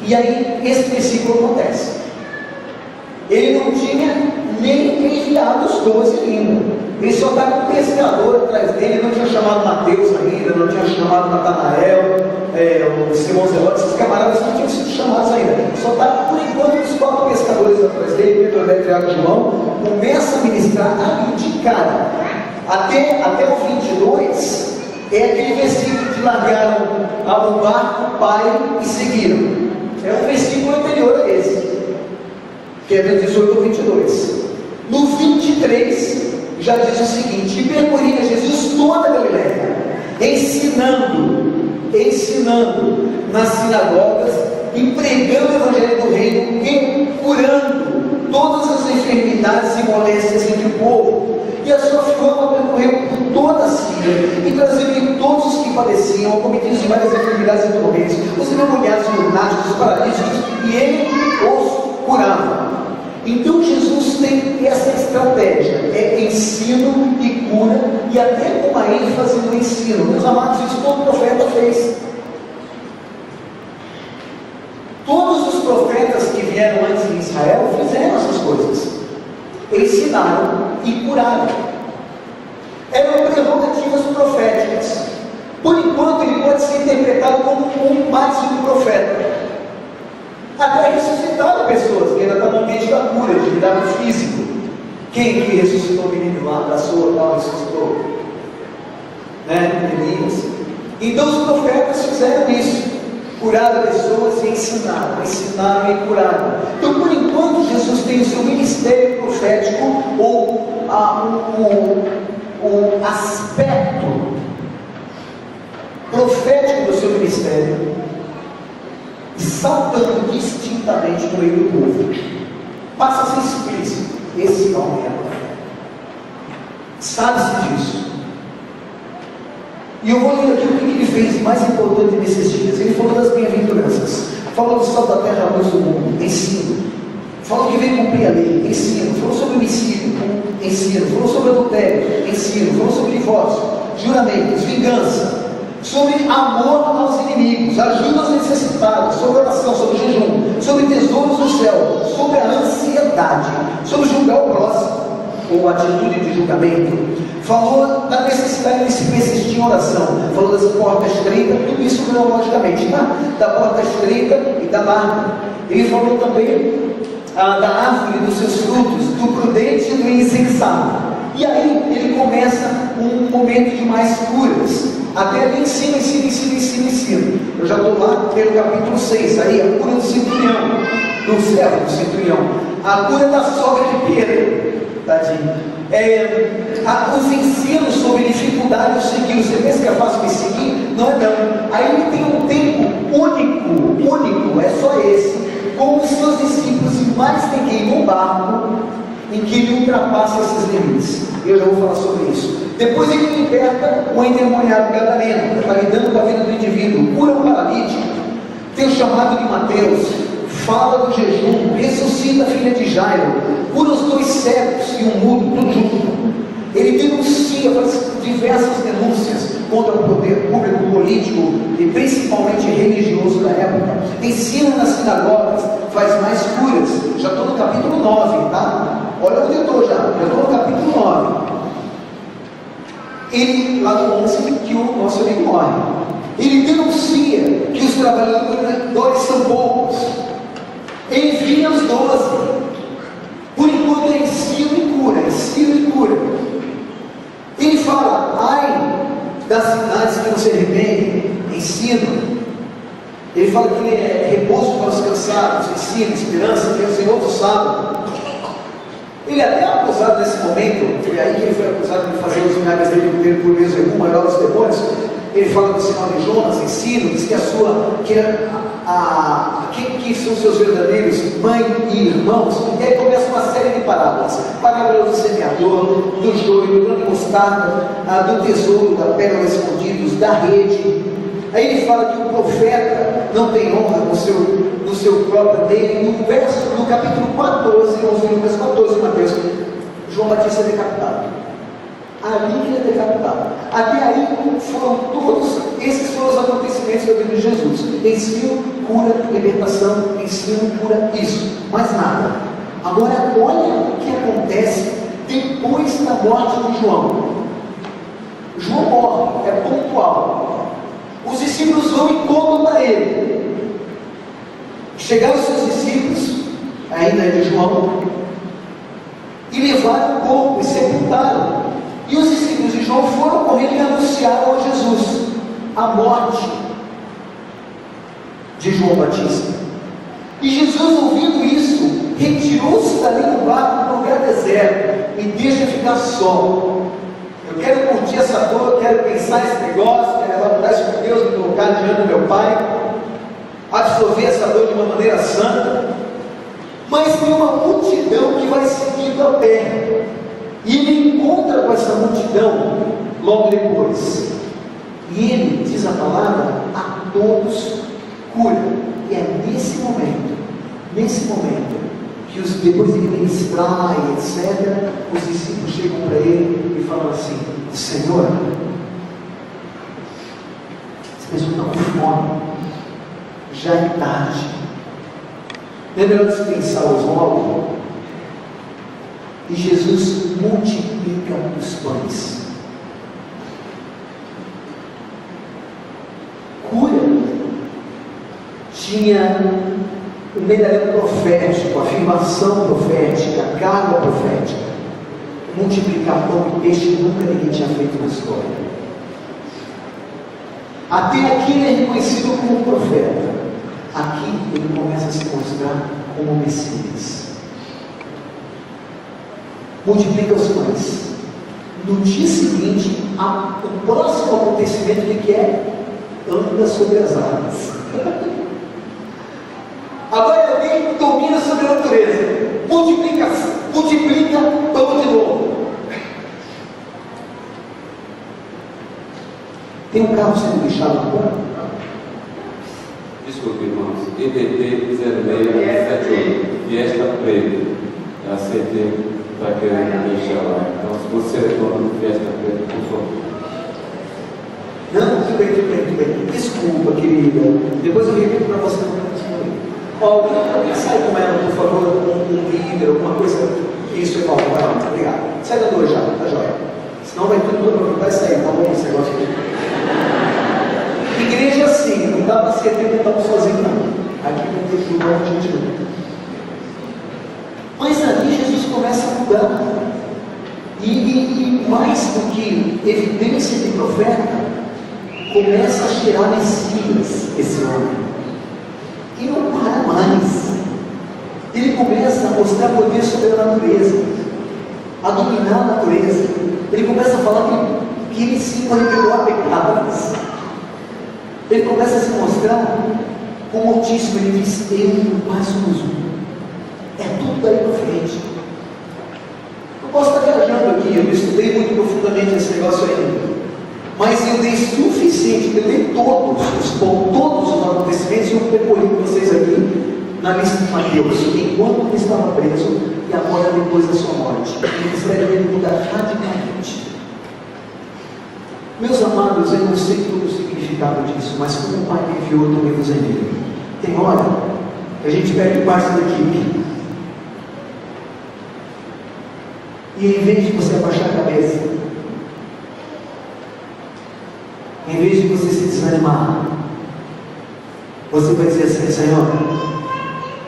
e aí esse versículo acontece. Ele não tinha nem enviado os 12 ainda, ele só está com um pescador atrás dele, não tinha chamado Mateus ainda, não tinha chamado Natanael, o Simão Zelote, esses camaradas não tinham sido chamados ainda, só está por enquanto os 4 pescadores atrás dele, Pedro, André, Tiago e João, começa a ministrar ali de cara, até o 22, é aquele versículo de largaram o barco, o pai e seguiram. É um versículo anterior a esse, que é do 18 ao 22. No 23, já diz o seguinte: e percorria Jesus toda a Galileia, ensinando nas sinagogas e pregando o evangelho do reino e curando todas as enfermidades e moléstias entre o povo. E a sua fama percorreu por toda a Síria, e trazendo todos os que padeciam, acometidos de várias enfermidades e doenças, os endemoniados, os lunáticos, os paralíticos, e ele os curava. Então Jesus tem essa estratégia, é ensino e cura, e até com uma ênfase no ensino. Meus amados, isso todo profeta fez. Todos os profetas que vieram antes em Israel fizeram essas coisas, ensinaram e curaram. Eram prerrogativas proféticas. Por enquanto ele pode ser interpretado como um máximo profeta, até ressuscitaram pessoas que ainda estavam no ambiente da cura, de cuidado físico. Quem que ressuscitou o menino lá da sua, lá ressuscitou? Elias. Então os profetas fizeram isso, curaram pessoas e ensinaram e curaram. Então, por enquanto, Jesus tem o seu ministério profético, ou o aspecto profético do seu ministério, saltando distintamente no meio do povo. Passa a ser explícito: esse homem é profeta. Sabe-se disso. E eu vou ler aqui o que ele fez mais importante nesses dias. Ele falou das bem-aventuranças, falou do sal da terra, a luz do mundo, ensino. Falou que veio cumprir a lei, ensino. Falou sobre o homicídio, ensino. Falou sobre o adultério, ensino. Falou sobre divórcio, juramentos, vingança. Sobre amor aos inimigos, ajuda aos necessitados, sobre oração, sobre jejum, sobre tesouros do céu, sobre a ansiedade, sobre julgar o próximo, ou atitude de julgamento. Falou da necessidade de se persistir em oração. Falou das portas estreitas, tudo isso cronologicamente, tá? Da porta estreita e da larga. Ele falou também da árvore dos seus frutos, do prudente e do insensato. E aí ele começa um momento de mais curas. Até ali ensina. Eu já estou lá pelo capítulo 6, aí a cura do centurião, do servo do centurião, a cura da sogra de Pedro, tadinho. Os ensinos sobre dificuldade de seguir. Você pensa que é fácil de seguir? Não é não. Aí ele tem um tempo único, é só esse, com os seus discípulos, e mais tem que ir num barco em que ele ultrapassa esses limites. Eu já vou falar sobre isso. Depois ele liberta o endemoniado gadareno, está lidando com a vida do indivíduo, cura o paralítico, tem o chamado de Mateus, fala do jejum, ressuscita a filha de Jairo, cura os 2 cegos e um mudo, tudo junto. Ele denuncia, faz diversas denúncias contra o poder público, político e principalmente religioso da época. Ensina nas sinagogas, faz mais curas. Já estou no capítulo 9, tá? Olha onde eu estou já estou no capítulo 9. Ele, lá no 11, que o nosso amigo morre. Ele denuncia que os trabalhadores são poucos. Envia os 12. Por enquanto é ensino e cura. Ele fala, ai das cidades que não se arrependem, ensino. Ele fala que ele é repouso para os cansados, ensino, esperança, que é o Senhor do sábado. Ele até é acusado nesse momento, foi aí que ele foi acusado de fazer os milagres dele por Beelzebul, maior dos demônios. Ele fala do sinal de Jonas, ensino, diz que quem são seus verdadeiros mãe e irmãos. E aí começa uma série de parábolas. Parábola do semeador, do joio, do grão de mostarda, do tesouro, da pérola escondidos, da rede. Aí ele fala que o profeta não tem honra no seu próprio meio. No capítulo 14, Lucas 14, Mateus, João Batista é decapitado. Ali que ele é decapitado. Até aí foram todos, esses foram os acontecimentos da vida de Jesus. Ensino, cura, libertação, ensino, cura, isso. Mais nada. Agora olha o que acontece depois da morte de João. João morre, é pontual. Os discípulos vão e contam para ele. Chegaram os seus discípulos, ainda é de João, e levaram o corpo e sepultaram. E os discípulos de João foram correndo e anunciaram a Jesus a morte de João Batista. E Jesus, ouvindo isso, retirou-se dali no barco para um lugar deserto e deixa ficar só. Eu quero curtir essa dor, eu quero pensar esse negócio, quero elaborar isso com Deus, me colocar diante do meu Pai, absorver essa dor de uma maneira santa. Mas tem uma multidão que vai seguindo a pé. E ele encontra com essa multidão logo depois. E ele, diz a palavra, a todos cura. E é nesse momento, que depois de ministrar e etc., os discípulos chegam para ele e falam assim: Senhor, essa pessoa está com fome, já é tarde, não é melhor dispensar os moldes? E Jesus multiplica os pães. Cura. Tinha o medalhão profético, afirmação profética, carga profética. Multiplicar pão e peixe nunca ninguém tinha feito na história. Até aqui ele é reconhecido como profeta. Aqui ele começa a se mostrar como Messias. Multiplica os pães. No dia seguinte, o próximo acontecimento, o que é? Anda sobre as águas. Agora alguém domina sobre a natureza. Multiplica pão de novo. Tem um carro sendo lixado no banco? Desculpe, irmãos. EDP 0678, Fiesta Preta. É a CT está querendo deixar lá. Então, se você é dono do Fiesta Preta, por favor. Não, tudo bem. Desculpa, querida. Depois eu repito para você não responder. Alguém sai com ela, por favor, um líder, alguma coisa. Isso é bom, obrigado. Sai da dor já, tá joia? Senão vai sair, tá bom esse negócio aqui. Igreja assim, não dá para ser tão sozinho, não. Aqui não tem que mudar a gente não. Mas ali Jesus começa a mudar. E mais do que evidência de profeta, começa a cheirar Messias esse homem. E não para mais. Ele começa a mostrar poder sobre a natureza, a dominar a natureza. Ele começa a falar que ele sim pode perdoar pecados. Ele começa a se mostrar como Altíssimo. Ele diz: eu e o Pai somos um. É tudo daí para frente. Eu posso estar viajando aqui, eu estudei muito profundamente esse negócio ainda. Mas eu dei suficiente, eu dei todos os acontecimentos e eu percorri com vocês aqui na lista de Mateus, enquanto ele estava preso e agora depois da sua morte. O ministério dele muda radicalmente. Meus amados, eu não sei todo o significado disso, mas como o Pai me enviou, eu também vos envio. Tem hora que a gente perde parte da equipe. E em vez de você abaixar a cabeça, em vez de você se desanimar, você vai dizer assim: Senhor,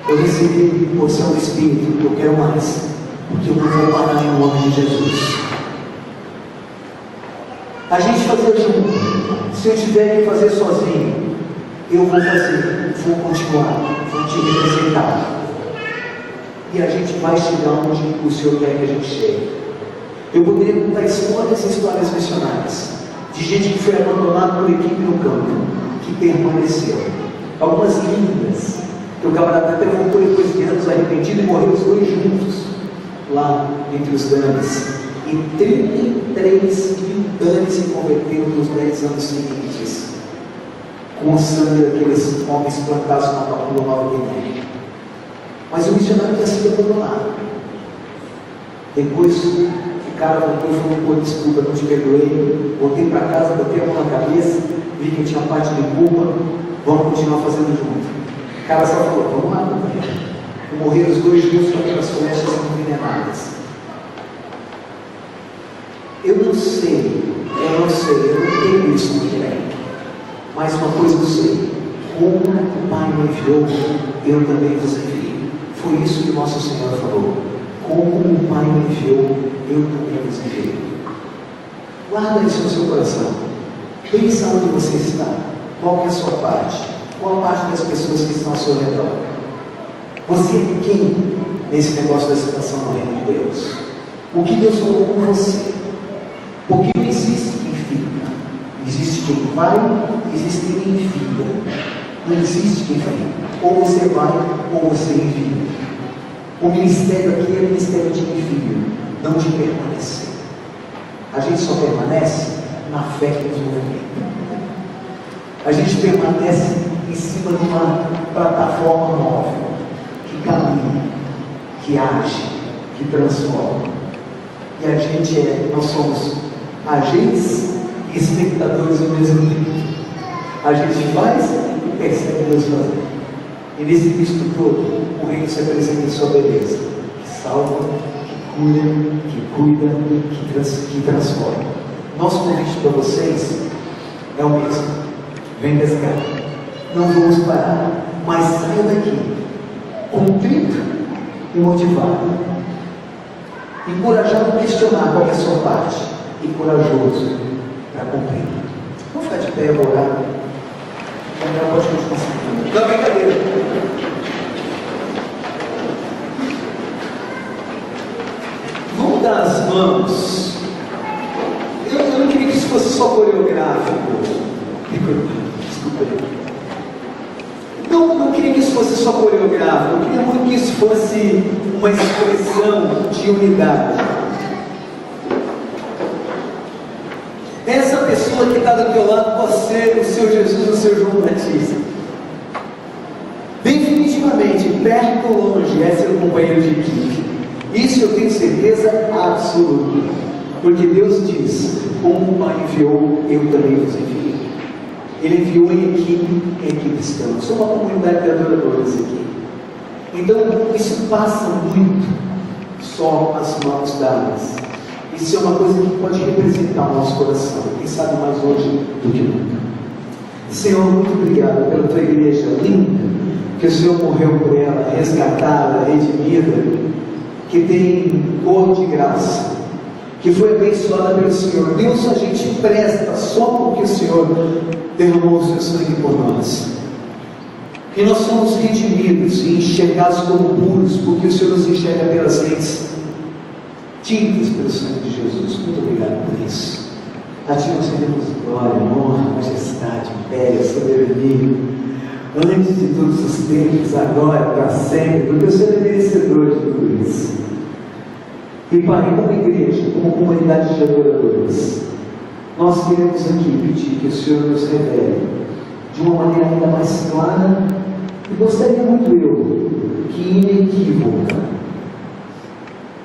eu recebi porção do Espírito, eu quero mais, porque eu não vou parar em nome de Jesus. A gente fazer junto. Se eu tiver que fazer sozinho, eu vou fazer, vou continuar, vou te representar. E a gente vai chegar onde o Senhor quer que a gente chegue. Eu poderia contar histórias e histórias missionárias de gente que foi abandonada por equipe no campo, que permaneceu. Algumas lindas, que o camarada até voltou depois de anos arrependido e morreu os dois juntos, lá entre os danes. E 33 mil danes se converteram nos 10 anos seguintes, com o sangue daqueles homens plantados na Papua Nova Guiné. Mas o missionário tinha sido abandonado. Depois o cara voltou e falou: pô, desculpa, não te perdoei. Voltei para casa, botei a mão na cabeça, vi que eu tinha parte de culpa, vamos continuar fazendo junto. O cara só falou: vamos lá, meu filho. E morreram os dois juntos com aquelas flechas envenenadas. Eu não tenho isso no direito. Mas uma coisa eu sei: como o Pai me enviou, eu também vos envio. Foi isso que nosso Senhor falou. Como o Pai me enviou, eu também vos envio. Guarda isso no seu coração. Pensa onde você está. Qual é a sua parte? Qual a parte das pessoas que estão ao seu redor? Você é quem nesse negócio da situação no reino de Deus? O que Deus falou com você? Porque não existe quem fica. Existe quem vai, existe quem fica. Não existe quem fica. Ou você vai, ou você envia. O ministério aqui é o ministério de envio, não de permanecer. A gente só permanece na fé que nos movimenta. A gente permanece em cima de uma plataforma nova, que caminha, que age, que transforma. E a gente nós somos agentes e espectadores ao mesmo tempo. A gente faz e percebe Deus fazer. E nesse Cristo todo, o reino se apresenta em sua beleza, que salva, que cura, que cuida, que transforma. Nosso convite para vocês é o mesmo: vem resgatar. Não vamos parar, mas saia daqui contrito e motivado, encorajado a questionar qual é a sua parte e corajoso para cumprir. Vamos ficar de pé e orar. Não pode continuar sentando. Não, brincadeira. Vamos dar as mãos. Eu não queria que isso fosse só coreográfico. Desculpa aí. Não queria que isso fosse só coreográfico. Eu queria muito que isso fosse uma expressão de unidade. Essa pessoa pessoa que está do teu lado, você, o seu Jesus, o seu João Batista. Definitivamente, perto ou longe, é seu companheiro de equipe. Isso eu tenho certeza absoluta. Porque Deus diz: como o Pai enviou, eu também vos enviei. Ele enviou em equipe estamos. Somos uma comunidade de adoradores aqui. Então, isso passa muito só as mãos dadas. Isso é uma coisa que pode representar o nosso coração. Quem sabe mais hoje do que nunca. Senhor, muito obrigado pela tua igreja linda, que o Senhor morreu por ela, resgatada, redimida, que tem cor de graça, que foi abençoada pelo Senhor. Deus, a gente presta só porque o Senhor derramou o seu sangue por nós. E nós somos redimidos e enxergados como puros, porque o Senhor nos enxerga pelas lentes tintas pelo sangue de Jesus. Muito obrigado por isso. A Ti nós rendemos glória, honra, majestade, império, soberania, antes de todos os tempos, agora, para sempre, porque o Senhor é merecedor de tudo isso. E Pai, como igreja, como comunidade de adoradores, nós queremos aqui pedir que o Senhor nos revele de uma maneira ainda mais clara, e gostaria muito eu que inequívoca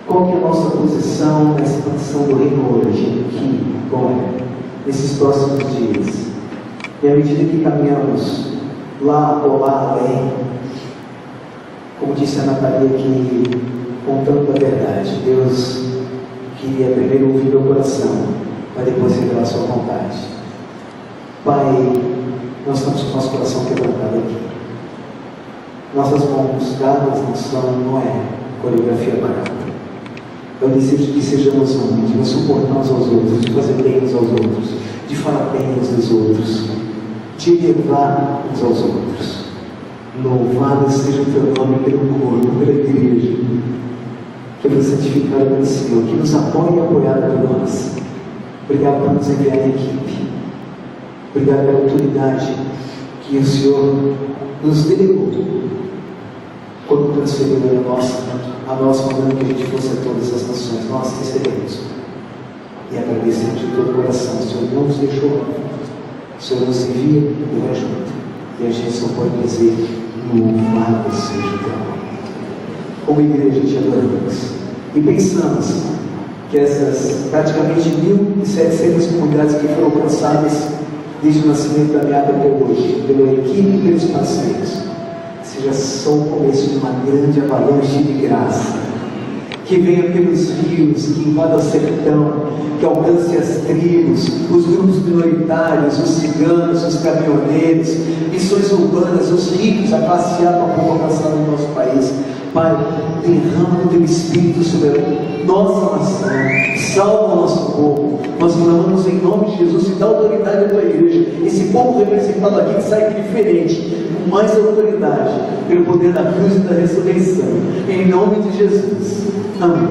qual que é a nossa posição na expansão do reino hoje, aqui, agora, nesses próximos dias. E à medida que caminhamos lá ou lá além, como disse a Natalia aqui, contando a verdade, Deus queria primeiro ouvir meu coração, para depois revelar a sua vontade. Pai, nós estamos com o nosso coração quebrantado aqui. Nossas mãos dadas não é coreografia barata. É o desejo de que sejamos homens, de nos suportar uns aos outros, de fazer bem uns aos outros, de falar bem uns dos outros, de elevar uns aos outros. Louvado seja o teu nome pelo corpo, pela igreja, que foi santificada pelo Senhor, que nos apoia e apoiada por nós. Obrigado por nos enviar em equipe. Obrigado pela autoridade que o Senhor nos delegou quando transferiu a nós, mandando que a gente fosse a todas as nações. Nós recebemos e agradecemos de todo o coração. O Senhor não nos deixou, o Senhor nos envia e vai junto, e a gente só pode dizer: louvado seja o teu nome. Como igreja te adoramos e pensamos que essas praticamente 1.700 comunidades que foram alcançadas desde o nascimento da meada até hoje, pela equipe e pelos parceiros, seja só o começo de uma grande avalanche de graça, que venha pelos rios, que invada o sertão, que alcance as tribos, os grupos minoritários, os ciganos, os caminhoneiros, missões urbanas, os ricos, a classe A para a população do nosso país. Pai, derrama o teu Espírito sobre a nossa nação, salva o nosso povo. Nós clamamos em nome de Jesus e dá autoridade à tua igreja. Esse povo representado aqui que sai diferente, com mais autoridade, pelo poder da cruz e da ressurreição. Em nome de Jesus. Amém.